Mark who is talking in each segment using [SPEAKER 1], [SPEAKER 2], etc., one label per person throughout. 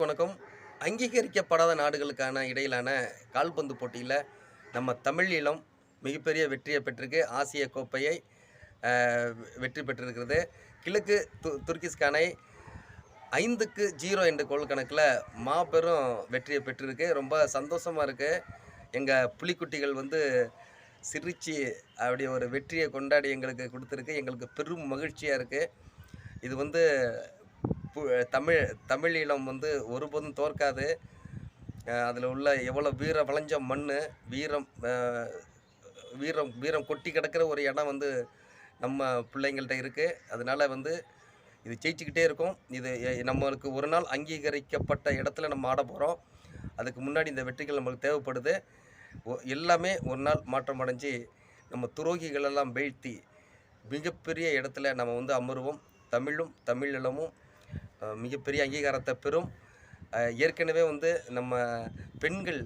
[SPEAKER 1] வணக்கம். அங்கீகரிக்கப்படாத நாடுகளுக்கான இடையிலான கால்பந்து போட்டியில நம்ம தமிழ் ஈழம் மிகப்பெரிய வெற்றியை பெற்றிருக்கு. ஆசிய கோப்பையை அ வெற்றி பெற்றிருக்கிறது. கிழக்கு துர்கிஸ்தானை 5க்கு 0 என்ற கோல் கணக்குல மாபெரும் வெற்றியை பெற்றிருக்கு. ரொம்ப சந்தோஷமா இருக்கு. எங்க புலிக்குட்டிகள் சிரிச்சு அப்படி ஒரு வெற்றியை கொண்டாடி எங்களுக்கு குடுத்திருக்கு. எங்களுக்கு பெரும் மகிழ்ச்சியா இருக்கு. இது பு தமிழ் தமிழ் ஈழம் ஒருபோதும் தோற்காது. அதில உள்ள எவ்வளோ வீரம் விளைஞ்ச மண்ணு, வீரம் அ வீரம் வீரம் கொட்டி கிடக்கிற ஒரு இடம் நம்ம பிள்ளைங்கள்ட்ட இருக்கு. அதனால இது ஜெயிச்சுக்கிட்டே இருக்கும். இது நம்மளுக்கு ஒரு நாள் அங்கீகரிக்கப்பட்ட இடத்துல நம்ம ஆடப்போறோம். அதுக்கு முன்னாடி இந்த வெற்றிகள் நம்மளுக்கு தேவைப்படுது. எல்லாமே ஒரு நாள் மாற்றம் அடைஞ்சு, நம்ம துரோகிகளெல்லாம் வீழ்த்தி, மிகப்பெரிய இடத்துல நம்ம அமருவோம். தமிழும், தமிழ் நிலமும் மிகப்பெரிய அங்கீகாரத்தை பெறும். ஏற்கனவே நம்ம பெண்கள்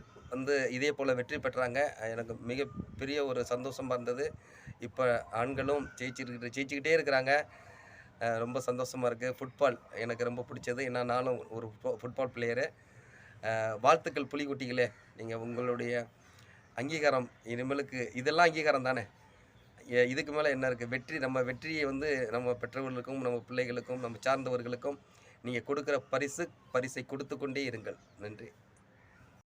[SPEAKER 1] இதே போல் வெற்றி பெற்றாங்க. எனக்கு மிகப்பெரிய ஒரு சந்தோஷமா இருந்தது. இப்போ ஆண்களும் ஜெயிச்சுக்கிட்டே இருக்கிறாங்க. ரொம்ப சந்தோஷமா இருக்குது. ஃபுட்பால் எனக்கு ரொம்ப பிடிச்சது. ஏன்னா நானும் ஒரு ஃபுட்பால் பிளேயரு. வாழ்த்துக்கள் புலிக்குட்டிகளே! நீங்கள் உங்களுடைய அங்கீகாரம் இனிமேலுக்கு இதெல்லாம் அங்கீகாரம் தானே! இதுக்கு மேலே என்ன இருக்குது? நம்ம வெற்றியை நம்ம பெற்றவர்களுக்கும், நம்ம பிள்ளைகளுக்கும், நம்ம சார்ந்தவர்களுக்கும் நீங்க கொடுக்கிற பரிசை கொடுத்து கொண்டே இருங்கள். நன்றி.